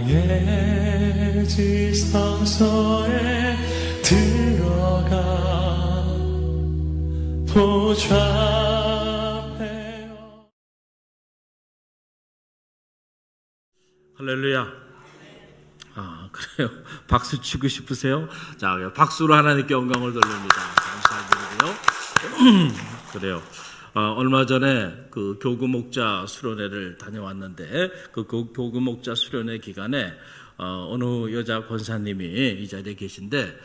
나의 지성소에 들어가 보좌. 할렐루야. 그래요. 박수 치고 싶으세요? 자, 박수로 하나님께 영광을 돌립니다. 감사드리고요. 그래요. 얼마 전에 그 교구 목자 수련회를 다녀왔는데, 그 교구 목자 수련회 기간에 어느 여자 권사님이 이 자리에 계신데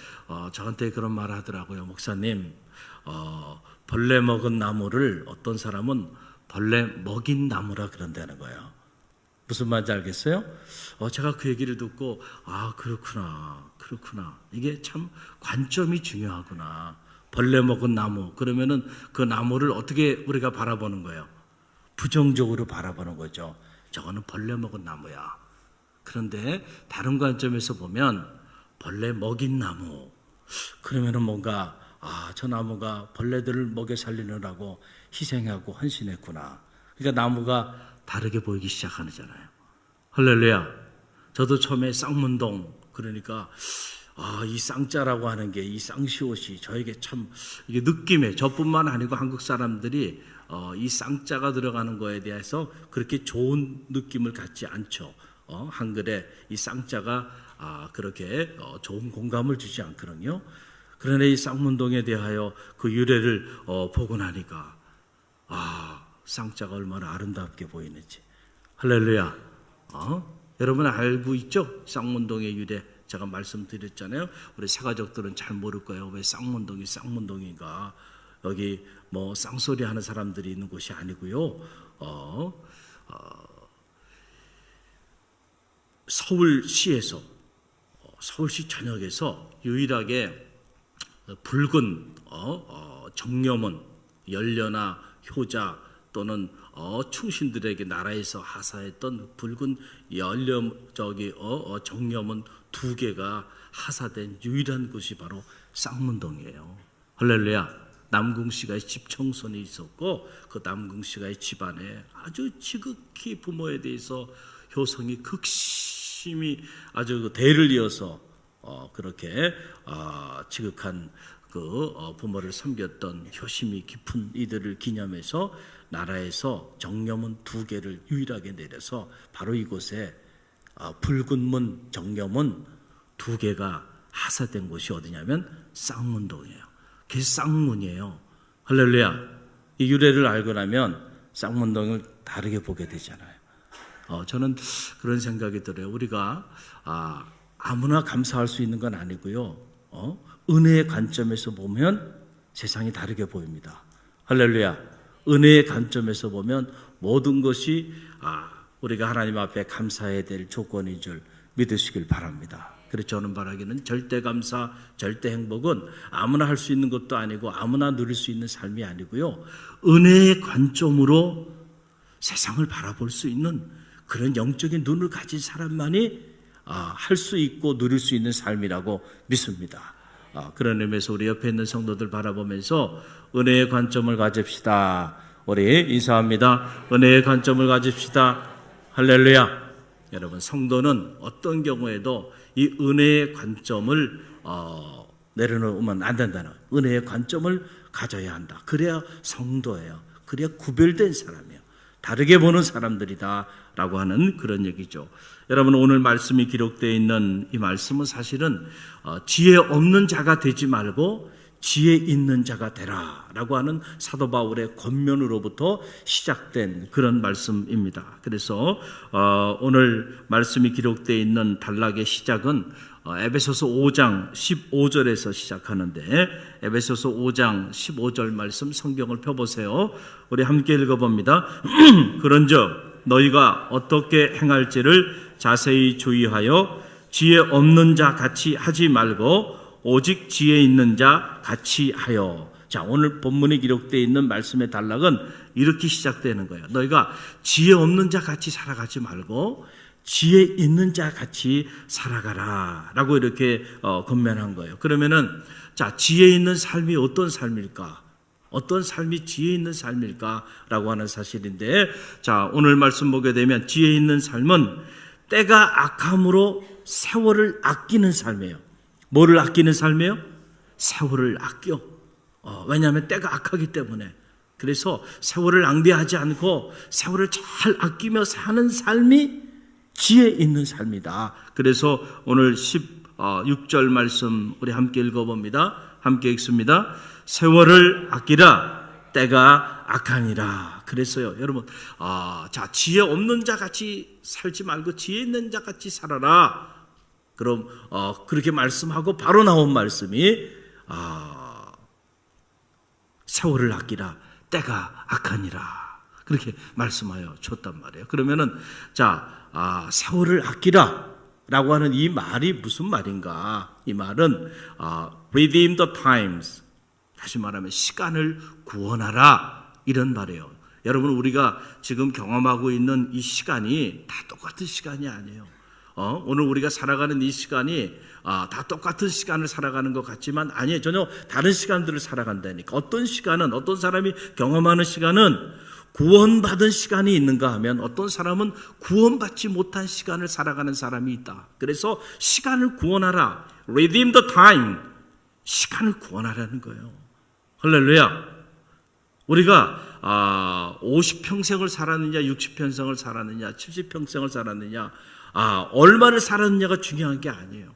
저한테 그런 말 하더라고요. 목사님, 벌레 먹은 나무를 어떤 사람은 벌레 먹인 나무라 그런다는 거예요. 무슨 말인지 알겠어요? 제가 그 얘기를 듣고 그렇구나. 이게 참 관점이 중요하구나. 벌레 먹은 나무, 그러면은 그 나무를 어떻게 우리가 바라보는 거예요? 부정적으로 바라보는 거죠. 저거는 벌레 먹은 나무야. 그런데 다른 관점에서 보면 벌레 먹인 나무, 그러면은 뭔가 저 나무가 벌레들을 먹여 살리느라고 희생하고 헌신했구나. 그러니까 나무가 다르게 보이기 시작하잖아요. 할렐루야. 저도 처음에 쌍문동, 그러니까 이 쌍자라고 하는 게, 이 쌍시옷이 저에게 참 이게 느낌에, 저뿐만 아니고 한국 사람들이 이 쌍자가 들어가는 거에 대해서 그렇게 좋은 느낌을 갖지 않죠. 한글에 이 쌍자가 그렇게 좋은 공감을 주지 않거든요. 그러나 이 쌍문동에 대하여 그 유래를 보고 나니까 쌍자가 얼마나 아름답게 보이는지. 할렐루야. 여러분 알고 있죠? 쌍문동의 유래 제가 말씀드렸잖아요. 우리 새가족들은 잘 모를 거예요. 왜 쌍문동이 쌍문동인가? 여기 뭐 쌍소리 하는 사람들이 있는 곳이 아니고요. 서울시에서 서울시 전역에서 유일하게 붉은 정려문, 연려나 효자 또는 충신들에게 나라에서 하사했던 붉은 정려문 2개가 하사된 유일한 곳이 바로 쌍문동이에요. 할렐루야. 남궁씨가의 집청선이 있었고, 그 남궁씨가의 집안에 아주 지극히 부모에 대해서 효성이 극심히 아주 대를 이어서 그렇게 지극한 그 부모를 섬겼던 효심이 깊은 이들을 기념해서 나라에서 정려문 2개를 유일하게 내려서 바로 이곳에 붉은 문 정려문 2개가 하사된 곳이 어디냐면 쌍문동이에요. 그게 쌍문이에요. 할렐루야. 이 유래를 알고 나면 쌍문동을 다르게 보게 되잖아요. 저는 그런 생각이 들어요. 우리가 아무나 감사할 수 있는 건 아니고요. 은혜의 관점에서 보면 세상이 다르게 보입니다. 할렐루야. 은혜의 관점에서 보면 모든 것이 우리가 하나님 앞에 감사해야 될 조건인 줄 믿으시길 바랍니다. 그래서 저는 바라기는 절대 감사, 절대 행복은 아무나 할 수 있는 것도 아니고 아무나 누릴 수 있는 삶이 아니고요. 은혜의 관점으로 세상을 바라볼 수 있는 그런 영적인 눈을 가진 사람만이 할 수 있고 누릴 수 있는 삶이라고 믿습니다. 그런 의미에서 우리 옆에 있는 성도들 바라보면서 은혜의 관점을 가집시다. 우리 인사합니다. 은혜의 관점을 가집시다. 할렐루야. 여러분, 성도는 어떤 경우에도 이 은혜의 관점을 내려놓으면 안 된다는, 은혜의 관점을 가져야 한다. 그래야 성도예요. 그래야 구별된 사람이에요. 다르게 보는 사람들이다 라고 하는 그런 얘기죠. 여러분, 오늘 말씀이 기록되어 있는 이 말씀은 사실은 지혜 없는 자가 되지 말고 지혜 있는 자가 되라 라고 하는 사도 바울의 권면으로부터 시작된 그런 말씀입니다. 그래서 오늘 말씀이 기록되어 있는 단락의 시작은 에베소서 5장 15절에서 시작하는데, 에베소서 5장 15절 말씀 성경을 펴보세요. 우리 함께 읽어봅니다. 그런즉 너희가 어떻게 행할지를 자세히 주의하여 지혜 없는 자 같이 하지 말고 오직 지혜 있는 자 같이 하여. 자, 오늘 본문에 기록되어 있는 말씀의 단락은 이렇게 시작되는 거예요. 너희가 지혜 없는 자 같이 살아가지 말고 지혜 있는 자 같이 살아가라 라고 이렇게 권면한 거예요. 그러면은 자, 지혜 있는 삶이 어떤 삶일까? 어떤 삶이 지혜 있는 삶일까? 라고 하는 사실인데, 자, 오늘 말씀 보게 되면 지혜 있는 삶은 때가 악함으로 세월을 아끼는 삶이에요. 뭐를 아끼는 삶이에요? 세월을 아껴. 왜냐하면 때가 악하기 때문에. 그래서 세월을 낭비하지 않고 세월을 잘 아끼며 사는 삶이 지혜 있는 삶이다. 그래서 오늘 16절 말씀 우리 함께 읽어봅니다. 함께 읽습니다. 세월을 아끼라 때가 악하니라. 그랬어요. 여러분, 자, 지혜 없는 자 같이 살지 말고 지혜 있는 자 같이 살아라. 그럼 그렇게 말씀하고 바로 나온 말씀이 세월을 아끼라 때가 악하니라. 그렇게 말씀하여 줬단 말이에요. 그러면은 세월을 아끼라 라고 하는 이 말이 무슨 말인가? 이 말은 redeem the times, 다시 말하면 시간을 구원하라, 이런 말이에요. 여러분, 우리가 지금 경험하고 있는 이 시간이 다 똑같은 시간이 아니에요. 오늘 우리가 살아가는 이 시간이 다 똑같은 시간을 살아가는 것 같지만 아니에요. 전혀 다른 시간들을 살아간다니까. 어떤 시간은, 어떤 사람이 경험하는 시간은 구원받은 시간이 있는가 하면 어떤 사람은 구원받지 못한 시간을 살아가는 사람이 있다. 그래서 시간을 구원하라, redeem the time, 시간을 구원하라는 거예요. 할렐루야. 우리가 50평생을 살았느냐, 60평생을 살았느냐, 70평생을 살았느냐, 얼마를 살았느냐가 중요한 게 아니에요.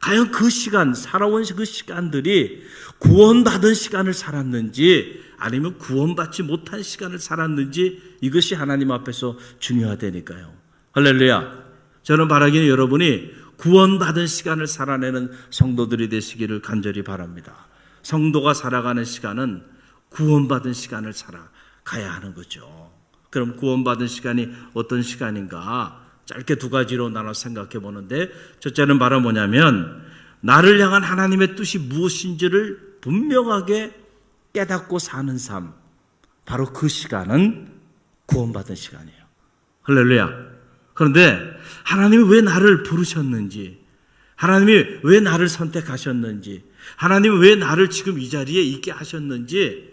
과연 그 시간, 살아온 그 시간들이 구원받은 시간을 살았는지 아니면 구원받지 못한 시간을 살았는지, 이것이 하나님 앞에서 중요하다니까요. 할렐루야. 저는 바라기는 여러분이 구원받은 시간을 살아내는 성도들이 되시기를 간절히 바랍니다. 성도가 살아가는 시간은 구원받은 시간을 살아가야 하는 거죠. 그럼 구원받은 시간이 어떤 시간인가? 짧게 두 가지로 나눠 생각해 보는데, 첫째는 바로 뭐냐면 나를 향한 하나님의 뜻이 무엇인지를 분명하게 깨닫고 사는 삶, 바로 그 시간은 구원받은 시간이에요. 할렐루야. 그런데 하나님이 왜 나를 부르셨는지, 하나님이 왜 나를 선택하셨는지, 하나님이 왜 나를 지금 이 자리에 있게 하셨는지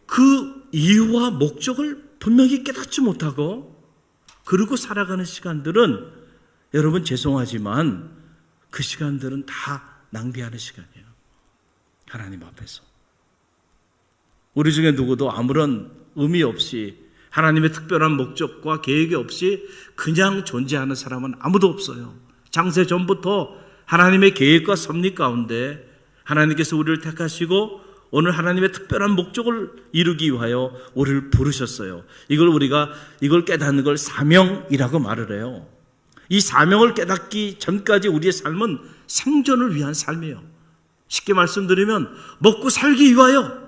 그 이유와 목적을 분명히 깨닫지 못하고 그러고 살아가는 시간들은, 여러분 죄송하지만 그 시간들은 다 낭비하는 시간이에요. 하나님 앞에서. 우리 중에 누구도 아무런 의미 없이, 하나님의 특별한 목적과 계획이 없이 그냥 존재하는 사람은 아무도 없어요. 창세 전부터 하나님의 계획과 섭리 가운데 하나님께서 우리를 택하시고 오늘 하나님의 특별한 목적을 이루기 위하여 우리를 부르셨어요. 이걸 깨닫는 걸 사명이라고 말을 해요. 이 사명을 깨닫기 전까지 우리의 삶은 생존을 위한 삶이에요. 쉽게 말씀드리면 먹고 살기 위하여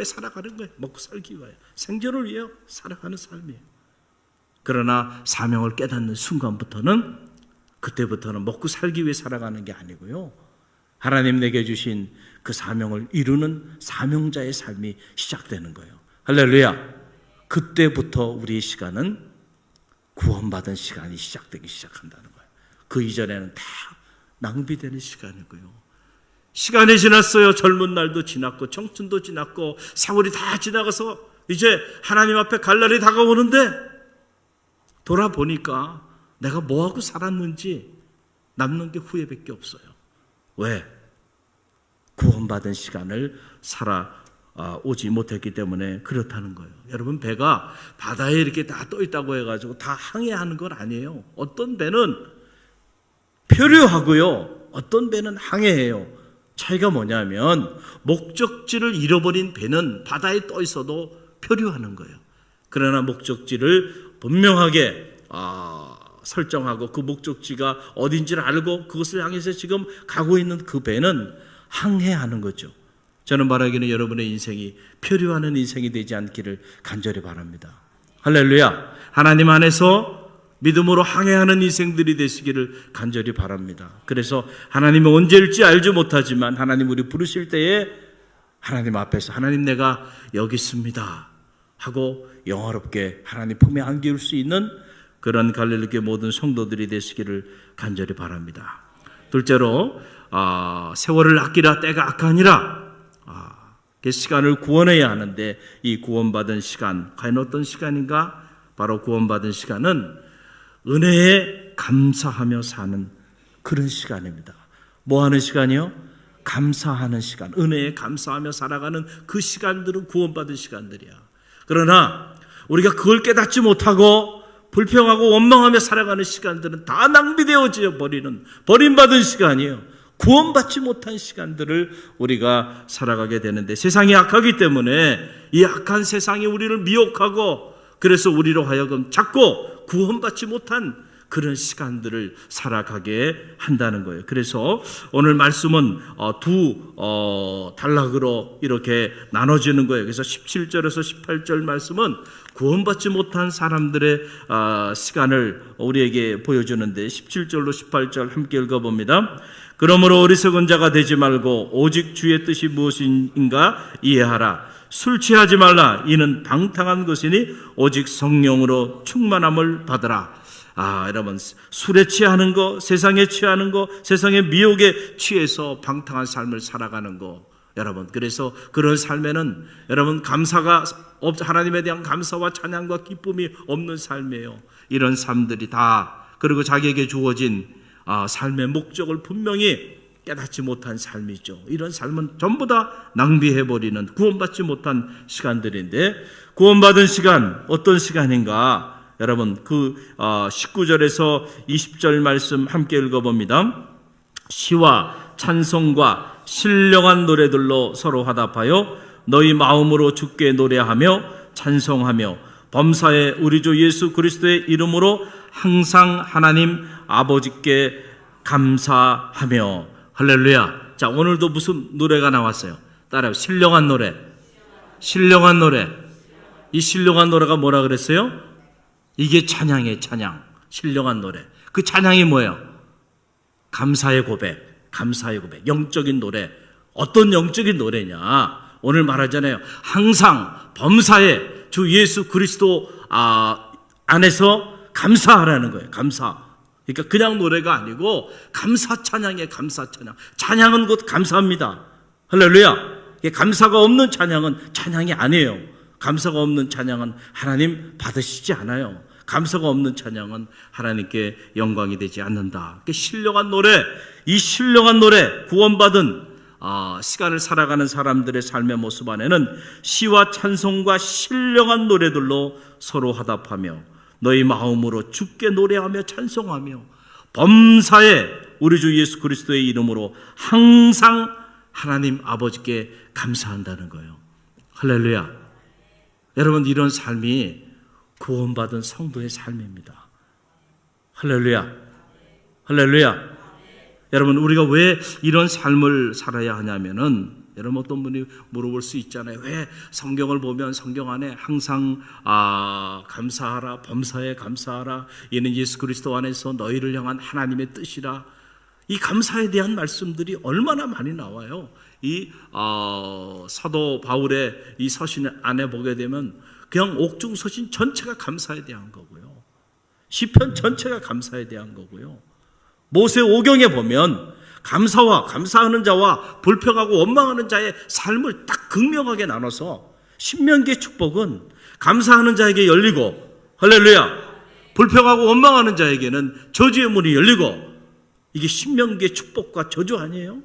살아가는 거예요. 먹고 살기 위하여, 생존을 위하여 살아가는 삶이에요. 그러나 사명을 깨닫는 순간부터는, 그때부터는 먹고 살기 위해 살아가는 게 아니고요, 하나님 내게 주신 그 사명을 이루는 사명자의 삶이 시작되는 거예요. 할렐루야. 그때부터 우리의 시간은 구원받은 시간이 시작되기 시작한다는 거예요. 그 이전에는 다 낭비되는 시간이고요. 시간이 지났어요. 젊은 날도 지났고 청춘도 지났고 세월이 다 지나가서 이제 하나님 앞에 갈 날이 다가오는데 돌아보니까 내가 뭐하고 살았는지 남는 게 후회밖에 없어요. 왜? 구원받은 시간을 살아오지 못했기 때문에 그렇다는 거예요. 여러분, 배가 바다에 이렇게 다 떠 있다고 해가지고 다 항해하는 건 아니에요. 어떤 배는 표류하고요, 어떤 배는 항해해요. 차이가 뭐냐면 목적지를 잃어버린 배는 바다에 떠 있어도 표류하는 거예요. 그러나 목적지를 분명하게 설정하고 그 목적지가 어딘지를 알고 그것을 향해서 지금 가고 있는 그 배는 항해하는 거죠. 저는 바라기는 여러분의 인생이 표류하는 인생이 되지 않기를 간절히 바랍니다. 할렐루야. 하나님 안에서 믿음으로 항해하는 인생들이 되시기를 간절히 바랍니다. 그래서 하나님이 언제일지 알지 못하지만 하나님 우리 부르실 때에 하나님 앞에서 하나님 내가 여기 있습니다 하고 영화롭게 하나님 품에 안길 수 있는 그런 갈릴리교회 모든 성도들이 되시기를 간절히 바랍니다. 둘째로 세월을 아끼라 때가 악하니라. 그 시간을 구원해야 하는데 이 구원받은 시간, 과연 어떤 시간인가? 바로 구원받은 시간은 은혜에 감사하며 사는 그런 시간입니다. 뭐 하는 시간이요? 감사하는 시간. 은혜에 감사하며 살아가는 그 시간들은 구원받은 시간들이야. 그러나 우리가 그걸 깨닫지 못하고 불평하고 원망하며 살아가는 시간들은 다 낭비되어져 버리는, 버림받은 시간이에요. 구원받지 못한 시간들을 우리가 살아가게 되는데, 세상이 악하기 때문에 이 악한 세상이 우리를 미혹하고, 그래서 우리로 하여금 자꾸 구원받지 못한 그런 시간들을 살아가게 한다는 거예요. 그래서 오늘 말씀은 두 단락으로 이렇게 나눠지는 거예요. 그래서 17절에서 18절 말씀은 구원받지 못한 사람들의 시간을 우리에게 보여주는데, 17절로 18절 함께 읽어봅니다. 그러므로 어리석은 자가 되지 말고 오직 주의 뜻이 무엇인가 이해하라. 술 취하지 말라. 이는 방탕한 것이니 오직 성령으로 충만함을 받으라. 여러분, 술에 취하는 거, 세상에 취하는 거, 세상의 미혹에 취해서 방탕한 삶을 살아가는 거, 여러분, 그래서 그런 삶에는 여러분 하나님에 대한 감사와 찬양과 기쁨이 없는 삶이에요. 이런 삶들이 다, 그리고 자기에게 주어진 삶의 목적을 분명히 깨닫지 못한 삶이죠. 이런 삶은 전부 다 낭비해버리는, 구원받지 못한 시간들인데, 구원받은 시간 어떤 시간인가? 여러분, 그 19절에서 20절 말씀 함께 읽어봅니다. 시와 찬송과 신령한 노래들로 서로 화답하여 너희 마음으로 주께 노래하며 찬송하며 범사에 우리 주 예수 그리스도의 이름으로 항상 하나님 아버지께 감사하며. 할렐루야. 자, 오늘도 무슨 노래가 나왔어요? 따라요. 신령한 노래. 신령한 노래. 이 신령한 노래가 뭐라 그랬어요? 이게 찬양이에요. 찬양. 신령한 노래. 그 찬양이 뭐예요? 감사의 고백. 감사의 고백. 영적인 노래. 어떤 영적인 노래냐? 오늘 말하잖아요. 항상 범사에 주 예수 그리스도 안에서 감사하라는 거예요. 감사. 그러니까 그냥 노래가 아니고 감사 찬양이에요. 감사 찬양. 찬양은 곧 감사합니다. 할렐루야. 감사가 없는 찬양은 찬양이 아니에요. 감사가 없는 찬양은 하나님 받으시지 않아요. 감사가 없는 찬양은 하나님께 영광이 되지 않는다. 신령한 노래, 이 신령한 노래, 구원받은 시간을 살아가는 사람들의 삶의 모습 안에는 시와 찬송과 신령한 노래들로 서로 화답하며 너희 마음으로 주께 노래하며 찬송하며 범사에 우리 주 예수 그리스도의 이름으로 항상 하나님 아버지께 감사한다는 거예요. 할렐루야. 여러분, 이런 삶이 구원받은 성도의 삶입니다. 할렐루야. 할렐루야. 여러분, 우리가 왜 이런 삶을 살아야 하냐면은, 여러분 어떤 분이 물어볼 수 있잖아요. 왜 성경을 보면 성경 안에 항상 감사하라, 범사에 감사하라, 이는 예수 그리스도 안에서 너희를 향한 하나님의 뜻이라. 이 감사에 대한 말씀들이 얼마나 많이 나와요. 이 사도 바울의 이 서신 안에 보게 되면 그냥 옥중서신 전체가 감사에 대한 거고요. 시편 전체가 감사에 대한 거고요. 모세 오경에 보면 감사와 감사하는 자와 불평하고 원망하는 자의 삶을 딱 극명하게 나눠서 신명기의 축복은 감사하는 자에게 열리고, 할렐루야, 불평하고 원망하는 자에게는 저주의 문이 열리고, 이게 신명기의 축복과 저주 아니에요?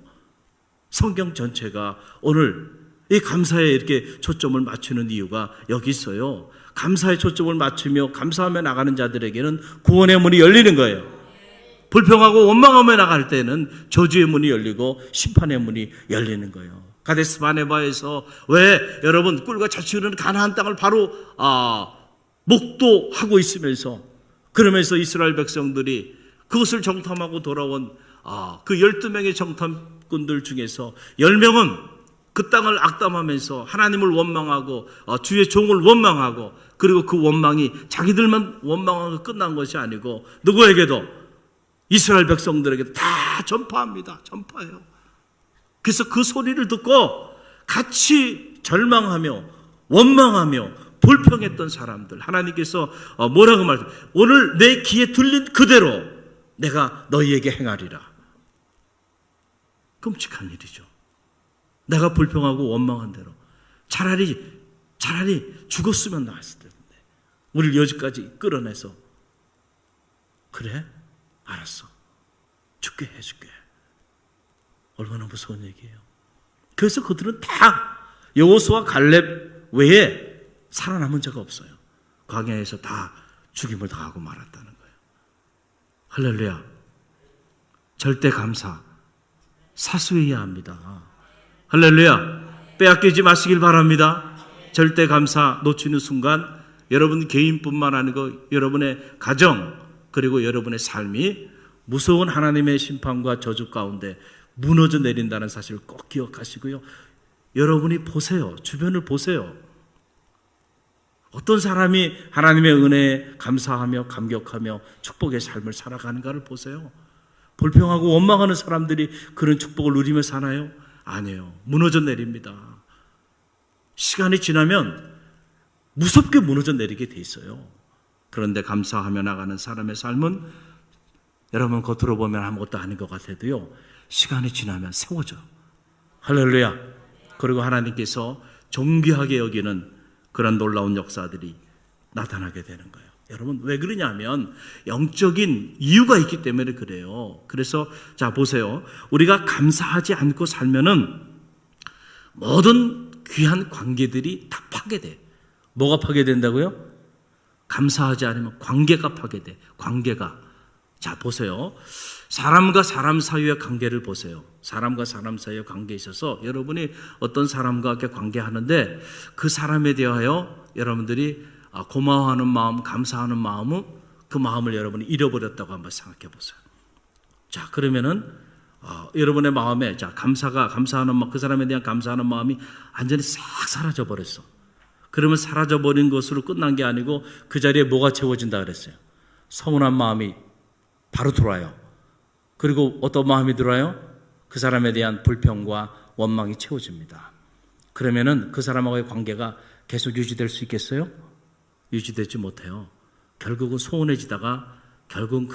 성경 전체가 오늘 이 감사에 이렇게 초점을 맞추는 이유가 여기 있어요. 감사에 초점을 맞추며 감사하며 나가는 자들에게는 구원의 문이 열리는 거예요. 불평하고 원망하며 나갈 때는 저주의 문이 열리고 심판의 문이 열리는 거예요. 가데스 바네바에서 왜 여러분 꿀과 젖이 흐르는 가나안 땅을 바로 목도하고 있으면서, 그러면서 이스라엘 백성들이 그것을 정탐하고 돌아온 그 12명의 정탐꾼들 중에서 10명은 그 땅을 악담하면서 하나님을 원망하고 주의 종을 원망하고, 그리고 그 원망이 자기들만 원망하고 끝난 것이 아니고 누구에게도, 이스라엘 백성들에게도 다 전파합니다. 전파해요. 그래서 그 소리를 듣고 같이 절망하며 원망하며 불평했던 사람들, 하나님께서 뭐라고 말해요? 오늘 내 귀에 들린 그대로 내가 너희에게 행하리라. 끔찍한 일이죠. 내가 불평하고 원망한 대로 차라리 죽었으면 나았을 텐데 우리를 여기까지 끌어내서 그래? 알았어. 죽게 해줄게. 얼마나 무서운 얘기예요. 그래서 그들은 다 여호수아 갈렙 외에 살아남은 자가 없어요. 광야에서 다 죽임을 당하고 말았다는 거예요. 할렐루야. 절대 감사 사수해야 합니다. 할렐루야. 빼앗기지 마시길 바랍니다. 절대 감사 놓치는 순간 여러분 개인뿐만 아니고 여러분의 가정 그리고 여러분의 삶이 무서운 하나님의 심판과 저주 가운데 무너져 내린다는 사실을 꼭 기억하시고요. 여러분이 보세요. 주변을 보세요. 어떤 사람이 하나님의 은혜에 감사하며 감격하며 축복의 삶을 살아가는가를 보세요. 불평하고 원망하는 사람들이 그런 축복을 누리며 사나요? 아니에요. 무너져 내립니다. 시간이 지나면 무섭게 무너져 내리게 돼 있어요. 그런데 감사하며 나가는 사람의 삶은 여러분 겉으로 보면 아무것도 아닌 것 같아도요, 시간이 지나면 세워져. 할렐루야. 그리고 하나님께서 존귀하게 여기는 그런 놀라운 역사들이 나타나게 되는 거예요. 여러분 왜 그러냐면 영적인 이유가 있기 때문에 그래요. 그래서 자 보세요. 우리가 감사하지 않고 살면은 모든 귀한 관계들이 다 파괴돼. 뭐가 파괴된다고요? 감사하지 않으면 관계가 파괴돼. 관계가. 자 보세요. 사람과 사람 사이의 관계를 보세요. 사람과 사람 사이의 관계에 있어서 여러분이 어떤 사람과 이렇게 관계하는데 그 사람에 대하여 여러분들이 고마워하는 마음, 감사하는 마음은 그 마음을 여러분이 잃어버렸다고 한번 생각해 보세요. 자 그러면은 여러분의 마음에 자 감사하는 마음, 그 사람에 대한 감사하는 마음이 완전히 싹 사라져 버렸어. 그러면 사라져 버린 것으로 끝난 게 아니고 그 자리에 뭐가 채워진다 그랬어요? 서운한 마음이 바로 들어와요. 그리고 어떤 마음이 들어와요? 그 사람에 대한 불평과 원망이 채워집니다. 그러면은 그 사람하고의 관계가 계속 유지될 수 있겠어요? 유지되지 못해요. 결국은 소원해지다가 결국은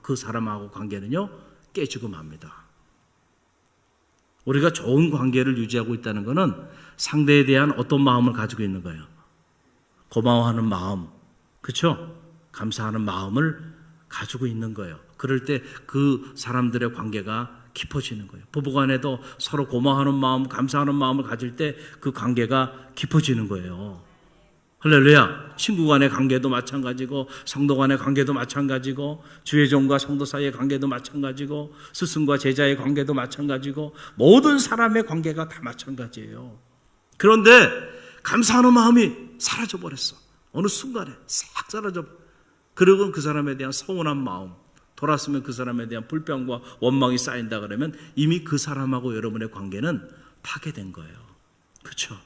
그 사람하고 관계는요 깨지고 맙니다. 우리가 좋은 관계를 유지하고 있다는 것은 상대에 대한 어떤 마음을 가지고 있는 거예요? 고마워하는 마음, 그렇죠? 감사하는 마음을 가지고 있는 거예요. 그럴 때 그 사람들의 관계가 깊어지는 거예요. 부부간에도 서로 고마워하는 마음, 감사하는 마음을 가질 때 그 관계가 깊어지는 거예요. 할렐루야. 친구 간의 관계도 마찬가지고 성도 간의 관계도 마찬가지고 주의 종과 성도 사이의 관계도 마찬가지고 스승과 제자의 관계도 마찬가지고 모든 사람의 관계가 다 마찬가지예요. 그런데 감사하는 마음이 사라져 버렸어. 어느 순간에 싹 사라져. 그리고 그 사람에 대한 서운한 마음, 돌았으면 그 사람에 대한 불평과 원망이 쌓인다 그러면 이미 그 사람하고 여러분의 관계는 파괴된 거예요. 그렇죠?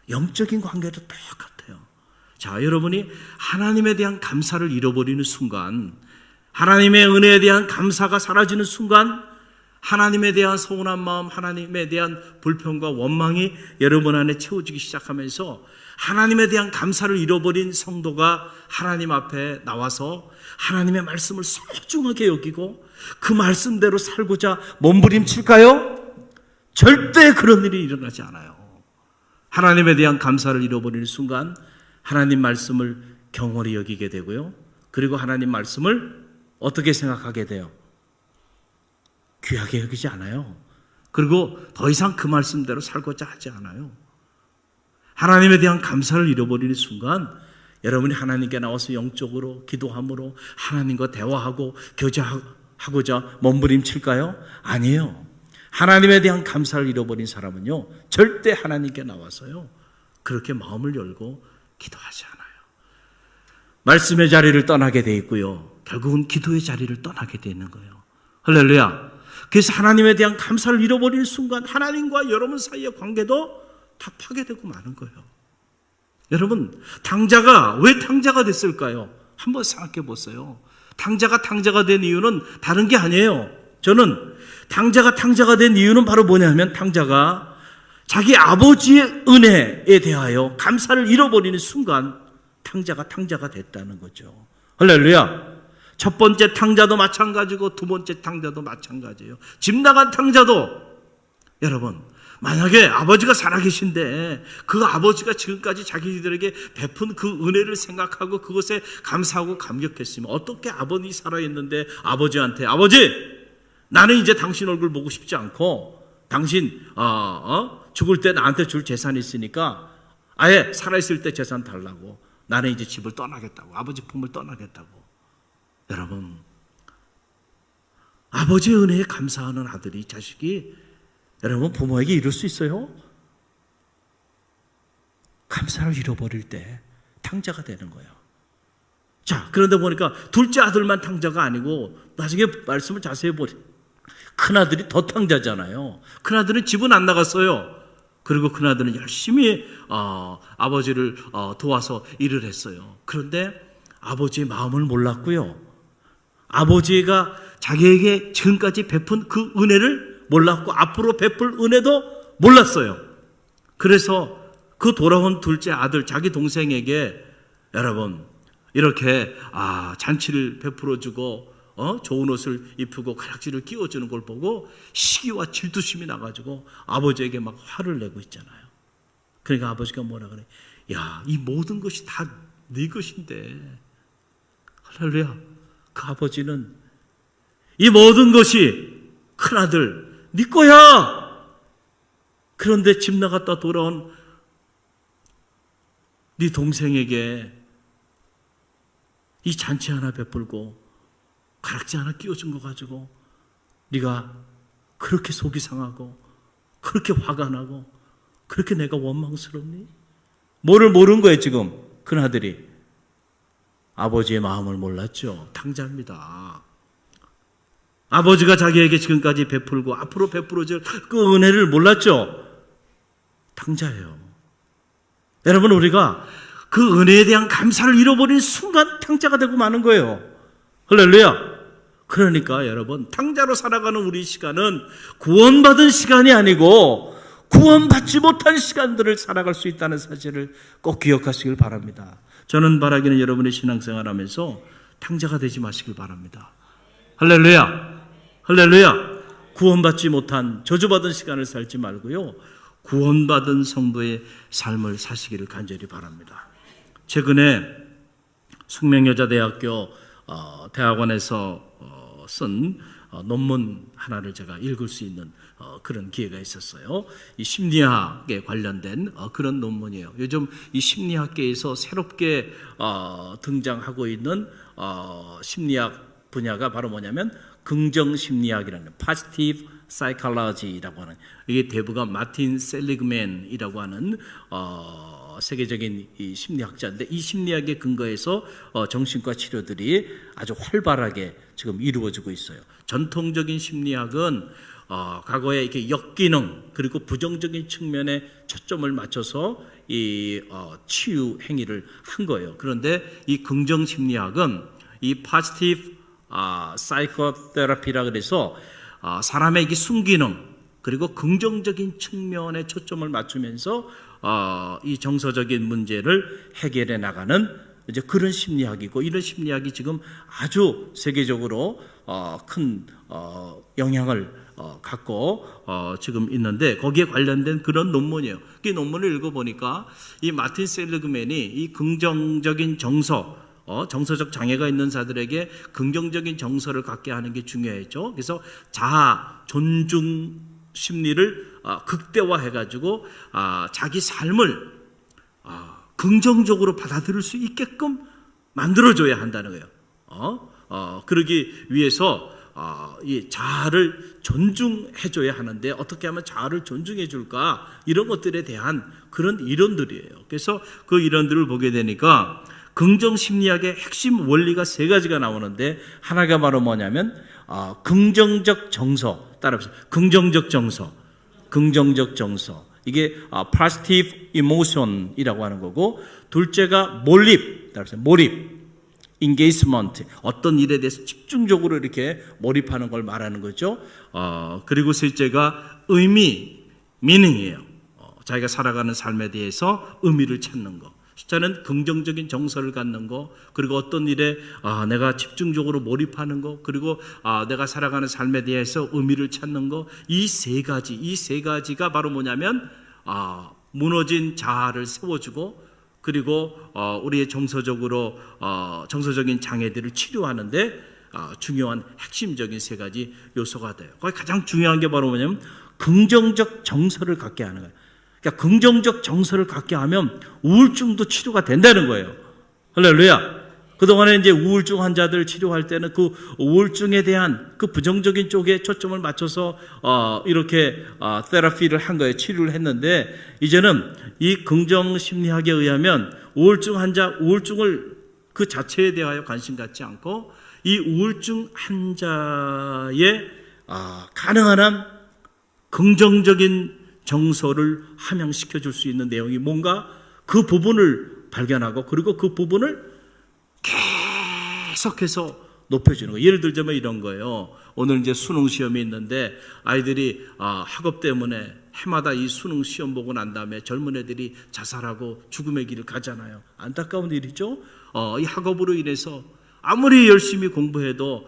영적인 관계도 똑같아요. 자, 여러분이 하나님에 대한 감사를 잃어버리는 순간, 하나님의 은혜에 대한 감사가 사라지는 순간, 하나님에 대한 서운한 마음, 하나님에 대한 불평과 원망이 여러분 안에 채워지기 시작하면서 하나님에 대한 감사를 잃어버린 성도가 하나님 앞에 나와서 하나님의 말씀을 소중하게 여기고 그 말씀대로 살고자 몸부림칠까요? 절대 그런 일이 일어나지 않아요. 하나님에 대한 감사를 잃어버리는 순간 하나님 말씀을 경홀히 여기게 되고요. 그리고 하나님 말씀을 어떻게 생각하게 돼요? 귀하게 여기지 않아요. 그리고 더 이상 그 말씀대로 살고자 하지 않아요. 하나님에 대한 감사를 잃어버리는 순간 여러분이 하나님께 나와서 영적으로 기도함으로 하나님과 대화하고 교제하고자 몸부림칠까요? 아니에요. 하나님에 대한 감사를 잃어버린 사람은요 절대 하나님께 나와서요 그렇게 마음을 열고 기도하지 않아요. 말씀의 자리를 떠나게 돼 있고요 결국은 기도의 자리를 떠나게 돼 있는 거예요. 할렐루야. 그래서 하나님에 대한 감사를 잃어버리는 순간 하나님과 여러분 사이의 관계도 다 파괴되고 마는 거예요. 여러분 탕자가 왜 탕자가 됐을까요? 한번 생각해 보세요. 탕자가 된 이유는 다른 게 아니에요. 저는 탕자가 된 이유는 바로 뭐냐면 탕자가 자기 아버지의 은혜에 대하여 감사를 잃어버리는 순간 탕자가 됐다는 거죠. 할렐루야. 첫 번째 탕자도 마찬가지고 두 번째 탕자도 마찬가지예요. 집 나간 탕자도 여러분 만약에 아버지가 살아계신데 그 아버지가 지금까지 자기들에게 베푼 그 은혜를 생각하고 그것에 감사하고 감격했으면 어떻게 아버님이 살아있는데 아버지한테 아버지 나는 이제 당신 얼굴 보고 싶지 않고 당신 죽을 때 나한테 줄 재산이 있으니까 아예 살아있을 때 재산 달라고 나는 이제 집을 떠나겠다고 아버지 품을 떠나겠다고. 여러분 아버지의 은혜에 감사하는 아들이 자식이 여러분 부모에게 이룰 수 있어요? 감사를 잃어버릴 때 탕자가 되는 거예요. 자, 그런데 보니까 둘째 아들만 탕자가 아니고 나중에 말씀을 자세히 보니 큰아들이 더 탕자잖아요. 큰아들은 집은 안 나갔어요. 그리고 큰아들은 열심히 아버지를 도와서 일을 했어요. 그런데 아버지의 마음을 몰랐고요. 아버지가 자기에게 지금까지 베푼 그 은혜를 몰랐고 앞으로 베풀 은혜도 몰랐어요. 그래서 그 돌아온 둘째 아들 자기 동생에게 여러분 이렇게 잔치를 베풀어주고 좋은 옷을 입히고 가락지를 끼워주는 걸 보고 시기와 질투심이 나가지고 아버지에게 막 화를 내고 있잖아요. 그러니까 아버지가 뭐라 그래? 야, 이 모든 것이 다 네 것인데. 할렐루야. 그 아버지는 이 모든 것이 큰아들 네 거야. 그런데 집 나갔다 돌아온 네 동생에게 이 잔치 하나 베풀고 가락지 하나 끼워준 거 가지고 네가 그렇게 속이 상하고 그렇게 화가 나고 그렇게 내가 원망스럽니? 뭐를 모르는 거예요 지금 큰아들이. 아버지의 마음을 몰랐죠. 탕자입니다. 아버지가 자기에게 지금까지 베풀고 앞으로 베풀어질 그 은혜를 몰랐죠. 탕자예요. 여러분 우리가 그 은혜에 대한 감사를 잃어버린 순간 탕자가 되고 마는 거예요. 할렐루야. 그러니까 여러분 탕자로 살아가는 우리 시간은 구원받은 시간이 아니고 구원받지 못한 시간들을 살아갈 수 있다는 사실을 꼭 기억하시길 바랍니다. 저는 바라기는 여러분의 신앙생활 하면서 탕자가 되지 마시길 바랍니다. 할렐루야. 할렐루야. 구원받지 못한 저주받은 시간을 살지 말고요. 구원받은 성도의 삶을 사시기를 간절히 바랍니다. 최근에 숙명여자대학교 대학원에서 쓴 논문 하나를 제가 읽을 수 있는 그런 기회가 있었어요. 이 심리학에 관련된 그런 논문이에요. 요즘 이 심리학계에서 새롭게 등장하고 있는 심리학 분야가 바로 뭐냐면 긍정심리학이라는 Positive Psychology라고 하는, 이게 대부가 마틴 셀리그맨이라고 하는 세계적인 이 심리학자인데, 이 심리학에 근거해서 정신과 치료들이 아주 활발하게 지금 이루어지고 있어요. 전통적인 심리학은 과거에 이렇게 역기능 그리고 부정적인 측면에 초점을 맞춰서 이 치유 행위를 한 거예요. 그런데 이 긍정 심리학은 이 Positive Psychotherapy라 그래서 사람의 이 순기능 그리고 긍정적인 측면에 초점을 맞추면서 이 정서적인 문제를 해결해 나가는 이제 그런 심리학이고, 이런 심리학이 지금 아주 세계적으로 큰 영향을 갖고 지금 있는데, 거기에 관련된 그런 논문이에요. 이 논문을 읽어보니까 이 마틴 셀리그맨이 이 긍정적인 정서적 장애가 있는 자들에게 긍정적인 정서를 갖게 하는 게 중요했죠. 그래서 자아 존중 심리를 극대화해가지고 자기 삶을 긍정적으로 받아들일 수 있게끔 만들어줘야 한다는 거예요. 그러기 위해서 이 자아를 존중해줘야 하는데, 어떻게 하면 자아를 존중해줄까, 이런 것들에 대한 그런 이론들이에요. 그래서 그 이론들을 보게 되니까 긍정심리학의 핵심 원리가 세 가지가 나오는데, 하나가 바로 뭐냐면 긍정적 정서, 따라해보세요. 긍정적 정서. 이게 positive emotion이라고 하는 거고, 둘째가 몰입, engagement, 어떤 일에 대해서 집중적으로 이렇게 몰입하는 걸 말하는 거죠. 그리고 셋째가 의미, meaning이에요. 자기가 살아가는 삶에 대해서 의미를 찾는 거. 숫자는 긍정적인 정서를 갖는 거, 그리고 어떤 일에 내가 집중적으로 몰입하는 거, 그리고 내가 살아가는 삶에 대해서 의미를 찾는 거, 이 세 가지가 바로 뭐냐면 무너진 자아를 세워주고, 그리고 우리의 정서적인 장애들을 치료하는데 중요한 핵심적인 세 가지 요소가 돼요. 거기 가장 중요한 게 바로 뭐냐면 긍정적 정서를 갖게 하는 거예요. 그러니까 긍정적 정서를 갖게 하면 우울증도 치료가 된다는 거예요. 할렐루야. 그동안에 이제 우울증 환자들 치료할 때는 그 우울증에 대한 그 부정적인 쪽에 초점을 맞춰서 이렇게 테라피를 한 거예요. 치료를 했는데, 이제는 이 긍정 심리학에 의하면 우울증을 그 자체에 대하여 관심 갖지 않고 이 우울증 환자의 가능한 한 긍정적인 정서를 함양시켜 줄 수 있는 내용이 뭔가, 그 부분을 발견하고, 그리고 그 부분을 계속해서 높여주는 거예요. 예를 들자면 이런 거예요. 오늘 이제 수능 시험이 있는데 아이들이 학업 때문에 해마다 이 수능 시험 보고 난 다음에 젊은 애들이 자살하고 죽음의 길을 가잖아요. 안타까운 일이죠. 이 학업으로 인해서 아무리 열심히 공부해도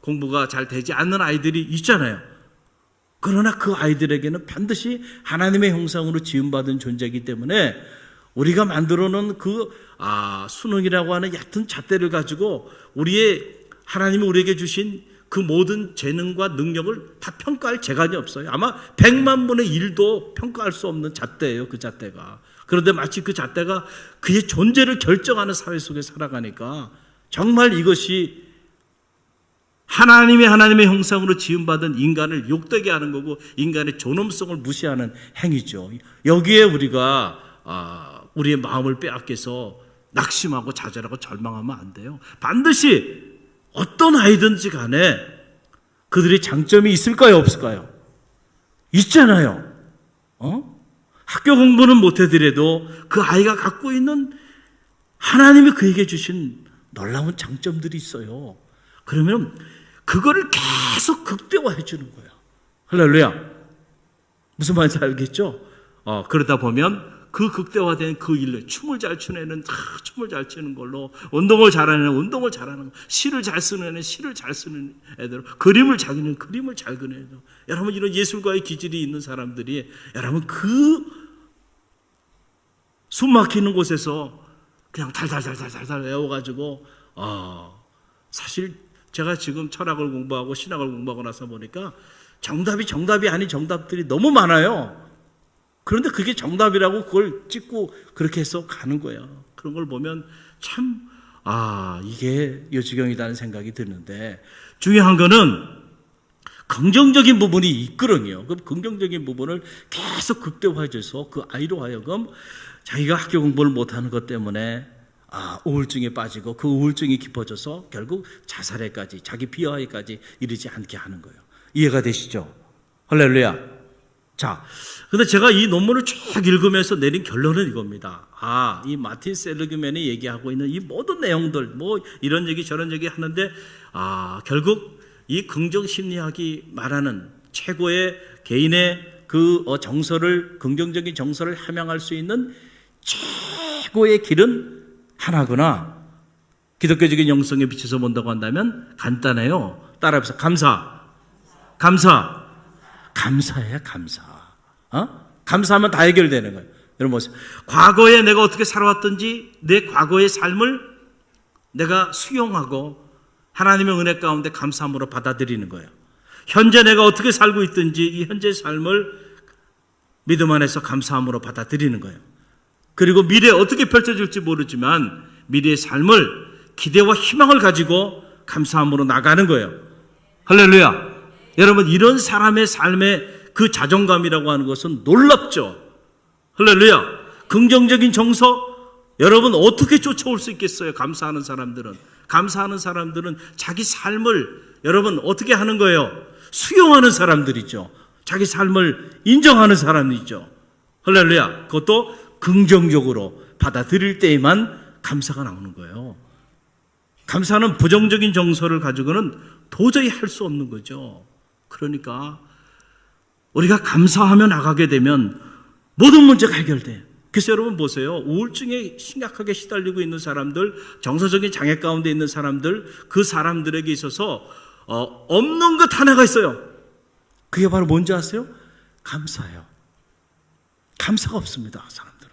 공부가 잘 되지 않는 아이들이 있잖아요. 그러나 그 아이들에게는 반드시 하나님의 형상으로 지음받은 존재이기 때문에 우리가 만들어 놓은 그 수능이라고 하는 얕은 잣대를 가지고 하나님이 우리에게 주신 그 모든 재능과 능력을 다 평가할 재간이 없어요. 아마 100만 분의 1도 평가할 수 없는 잣대예요, 그 잣대가. 그런데 마치 그 잣대가 그의 존재를 결정하는 사회 속에 살아가니까 정말 이것이 하나님의 형상으로 지음받은 인간을 욕되게 하는 거고, 인간의 존엄성을 무시하는 행위죠. 여기에 우리가 우리의 마음을 빼앗겨서 낙심하고 좌절하고 절망하면 안 돼요. 반드시 어떤 아이든지 간에 그들의 장점이 있을까요, 없을까요? 있잖아요. 학교 공부는 못해더라도 그 아이가 갖고 있는 하나님이 그에게 주신 놀라운 장점들이 있어요. 그러면 그거를 계속 극대화해 주는 거예요. 할렐루야. 무슨 말인지 알겠죠? 그러다 보면 그 극대화된 그 일로 춤을 잘 추는 애는 춤을 잘 추는 걸로, 운동을 잘하는 애는 운동을 잘하는 거, 시를 잘 쓰는 애는 시를 잘 쓰는 애들, 그림을 잘 그리는 그림을 잘 그리는 애들. 여러분, 이런 예술가의 기질이 있는 사람들이 여러분 그 숨 막히는 곳에서 그냥 달달달달달달 외워가지고 사실 제가 지금 철학을 공부하고 신학을 공부하고 나서 보니까 정답이 아닌 정답들이 너무 많아요. 그런데 그게 정답이라고 그걸 찍고 그렇게 해서 가는 거야. 그런 걸 보면 참 이게 요지경이다는 생각이 드는데, 중요한 거는 긍정적인 부분이 이끌어요. 그 긍정적인 부분을 계속 극대화해줘서 그 아이로 하여금 자기가 학교 공부를 못하는 것 때문에 우울증에 빠지고 그 우울증이 깊어져서 결국 자살에까지, 자기 비하에까지 이르지 않게 하는 거예요. 이해가 되시죠? 할렐루야. 자, 근데 제가 이 논문을 쭉 읽으면서 내린 결론은 이겁니다. 이 마틴 셀리그맨이 얘기하고 있는 이 모든 내용들, 뭐 이런 얘기 저런 얘기 하는데, 결국 이 긍정심리학이 말하는 최고의 개인의 그 긍정적인 정서를 함양할 수 있는 최고의 길은 하나구나. 기독교적인 영성에 비춰서 본다고 한다면 간단해요. 따라해보세요. 감사해요, 감사. 감사하면 다 해결되는 거예요. 여러분 보세요. 과거에 내가 어떻게 살아왔든지 내 과거의 삶을 내가 수용하고 하나님의 은혜 가운데 감사함으로 받아들이는 거예요. 현재 내가 어떻게 살고 있든지 이 현재의 삶을 믿음 안에서 감사함으로 받아들이는 거예요. 그리고 미래에 어떻게 펼쳐질지 모르지만 미래의 삶을 기대와 희망을 가지고 감사함으로 나가는 거예요. 할렐루야. 여러분, 이런 사람의 삶의 그 자존감이라고 하는 것은 놀랍죠. 할렐루야. 긍정적인 정서, 여러분 어떻게 쫓아올 수 있겠어요? 감사하는 사람들은 자기 삶을 여러분 어떻게 하는 거예요? 수용하는 사람들이죠. 자기 삶을 인정하는 사람이죠. 할렐루야. 그것도 긍정적으로 받아들일 때에만 감사가 나오는 거예요. 감사는 부정적인 정서를 가지고는 도저히 할 수 없는 거죠. 그러니까 우리가 감사하며 나가게 되면 모든 문제가 해결돼요. 그래서 여러분 보세요. 우울증에 심각하게 시달리고 있는 사람들, 정서적인 장애 가운데 있는 사람들, 그 사람들에게 있어서 없는 것 하나가 있어요. 그게 바로 뭔지 아세요? 감사예요. 감사가 없습니다, 사람들은.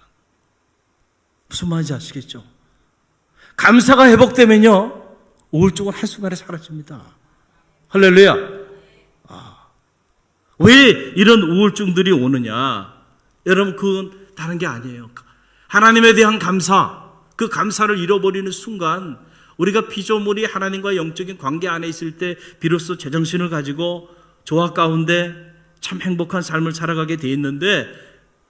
무슨 말인지 아시겠죠? 감사가 회복되면요, 우울증은 한순간에 사라집니다. 할렐루야. 왜 이런 우울증들이 오느냐? 여러분, 그건 다른 게 아니에요. 하나님에 대한 감사, 그 감사를 잃어버리는 순간 우리가 피조물이 하나님과 영적인 관계 안에 있을 때 비로소 제정신을 가지고 조화 가운데 참 행복한 삶을 살아가게 돼 있는데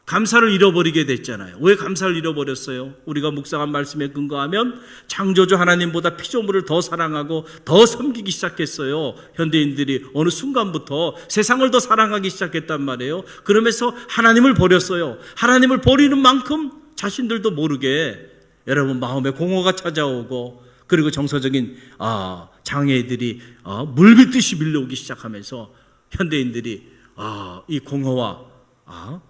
감사를 잃어버리게 됐잖아요. 왜 감사를 잃어버렸어요? 우리가 묵상한 말씀에 근거하면 창조주 하나님보다 피조물을 더 사랑하고 더 섬기기 시작했어요. 현대인들이 어느 순간부터 세상을 더 사랑하기 시작했단 말이에요. 그러면서 하나님을 버렸어요. 하나님을 버리는 만큼 자신들도 모르게 여러분 마음에 공허가 찾아오고, 그리고 정서적인 장애들이 물밀듯이 밀려오기 시작하면서 현대인들이 이 공허와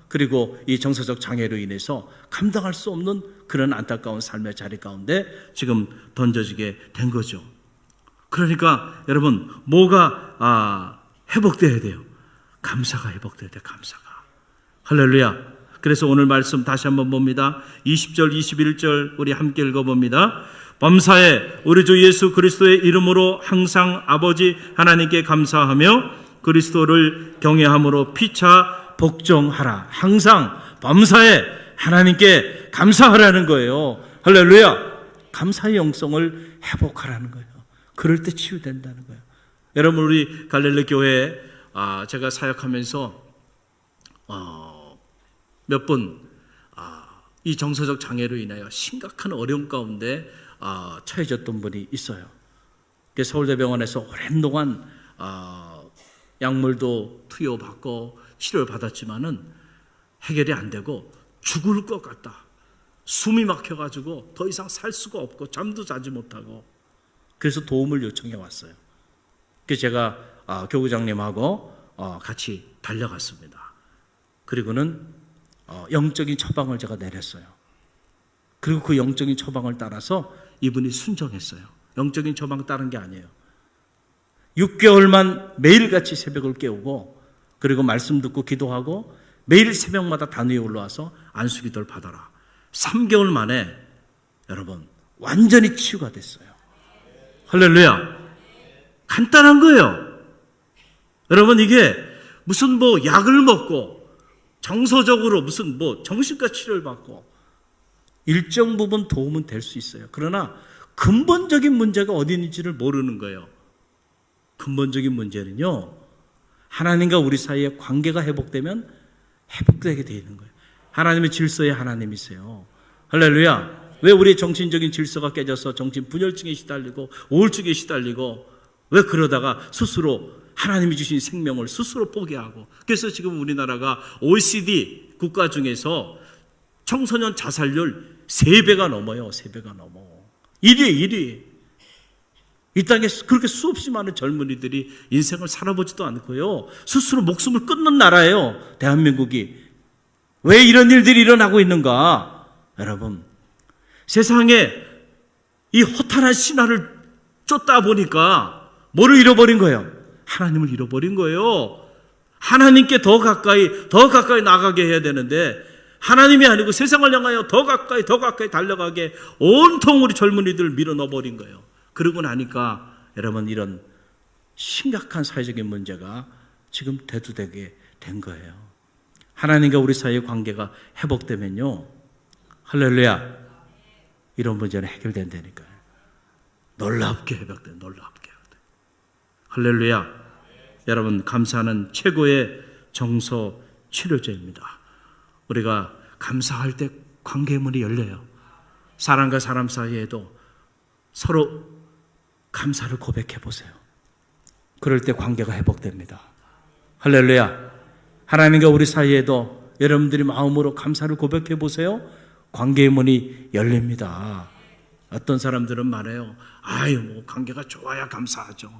그리고 이 정서적 장애로 인해서 감당할 수 없는 그런 안타까운 삶의 자리 가운데 지금 던져지게 된 거죠. 그러니까 여러분, 뭐가 회복돼야 돼요? 감사가 회복돼야 돼요. 감사가. 할렐루야. 그래서 오늘 말씀 다시 한번 봅니다. 20절 21절 우리 함께 읽어봅니다. 범사에 우리 주 예수 그리스도의 이름으로 항상 아버지 하나님께 감사하며 그리스도를 경외함으로 피차 복종하라. 항상 범사에 하나님께 감사하라는 거예요. 할렐루야. 감사의 영성을 회복하라는 거예요. 그럴 때 치유된다는 거예요. 여러분, 우리 갈릴리 교회에 제가 사역하면서 몇 분 이 정서적 장애로 인하여 심각한 어려움 가운데 처해졌던 분이 있어요. 서울대병원에서 오랜 동안 약물도 투여받고 치료를 받았지만은 해결이 안 되고 죽을 것 같다. 숨이 막혀가지고 더 이상 살 수가 없고 잠도 자지 못하고, 그래서 도움을 요청해 왔어요. 그래서 제가 교구장님하고 같이 달려갔습니다. 그리고는 영적인 처방을 제가 내렸어요. 그리고 그 영적인 처방을 따라서 이분이 순종했어요. 영적인 처방 따른 게 아니에요. 6개월만 매일같이 새벽을 깨우고, 그리고 말씀 듣고 기도하고 매일 새벽마다 단 위에 올라와서 안수기도를 받아라. 3개월 만에 여러분 완전히 치유가 됐어요. 할렐루야. 간단한 거예요. 여러분, 이게 무슨 약을 먹고 정서적으로 무슨 정신과 치료를 받고 일정 부분 도움은 될 수 있어요. 그러나 근본적인 문제가 어디 있는지를 모르는 거예요. 근본적인 문제는요, 하나님과 우리 사이의 관계가 회복되면 회복되게 되어 있는 거예요. 하나님의 질서에 하나님이세요. 할렐루야. 왜 우리의 정신적인 질서가 깨져서 정신 분열증에 시달리고 우울증에 시달리고, 왜 그러다가 스스로 하나님이 주신 생명을 스스로 포기하고. 그래서 지금 우리나라가 OECD 국가 중에서 청소년 자살률 3배가 넘어요. 3배가 넘어. 1위. 이 땅에 그렇게 수없이 많은 젊은이들이 인생을 살아보지도 않고요, 스스로 목숨을 끊는 나라예요, 대한민국이. 왜 이런 일들이 일어나고 있는가? 여러분, 세상에 이 허탄한 신화를 쫓다 보니까 뭐를 잃어버린 거예요? 하나님을 잃어버린 거예요. 하나님께 더 가까이 나가게 해야 되는데 하나님이 아니고 세상을 향하여 더 가까이 달려가게 온통 우리 젊은이들을 밀어넣어버린 거예요. 그러고 나니까 여러분, 이런 심각한 사회적인 문제가 지금 대두되게 된 거예요. 하나님과 우리 사이의 관계가 회복되면요, 할렐루야, 이런 문제는 해결된다니까요. 놀랍게 회복돼. 할렐루야. 여러분, 감사는 최고의 정서 치료제입니다. 우리가 감사할 때 관계문이 열려요. 사람과 사람 사이에도 서로 감사를 고백해 보세요. 그럴 때 관계가 회복됩니다. 할렐루야. 하나님과 우리 사이에도 여러분들이 마음으로 감사를 고백해 보세요. 관계의 문이 열립니다. 어떤 사람들은 말해요. 관계가 좋아야 감사하죠.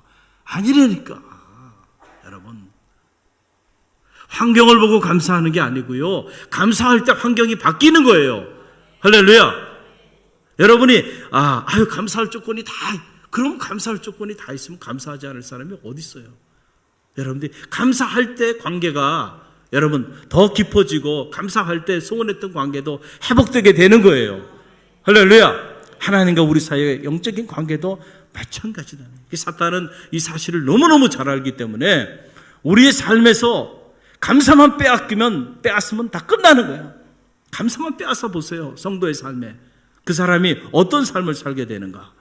아니라니까. 여러분, 환경을 보고 감사하는 게 아니고요. 감사할 때 환경이 바뀌는 거예요. 할렐루야. 여러분이 감사할 조건이 그럼 감사할 조건이 다 있으면 감사하지 않을 사람이 어디 있어요? 여러분들이 감사할 때 관계가 여러분 더 깊어지고 감사할 때 소원했던 관계도 회복되게 되는 거예요. 할렐루야. 하나님과 우리 사이의 영적인 관계도 마찬가지다. 사탄은 이 사실을 너무너무 잘 알기 때문에 우리의 삶에서 감사만 빼앗으면 다 끝나는 거예요. 감사만 빼앗아 보세요. 성도의 삶에 그 사람이 어떤 삶을 살게 되는가.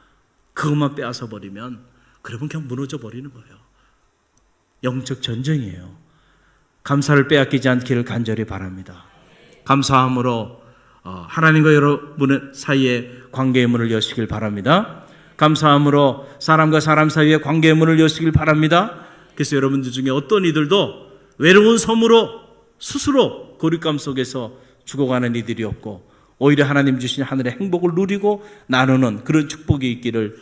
그것만 빼앗아 버리면 그러면 그냥 무너져 버리는 거예요. 영적 전쟁이에요. 감사를 빼앗기지 않기를 간절히 바랍니다. 감사함으로 하나님과 여러분의 사이에 관계의 문을 여시길 바랍니다. 감사함으로 사람과 사람 사이에 관계의 문을 여시길 바랍니다. 그래서 여러분들 중에 어떤 이들도 외로운 섬으로 스스로 고립감 속에서 죽어가는 이들이 없고 오히려 하나님 주신 하늘의 행복을 누리고 나누는 그런 축복이 있기를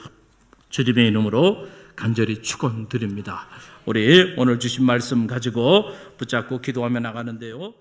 주님의 이름으로 간절히 축원드립니다. 우리 오늘 주신 말씀 가지고 붙잡고 기도하며 나가는데요.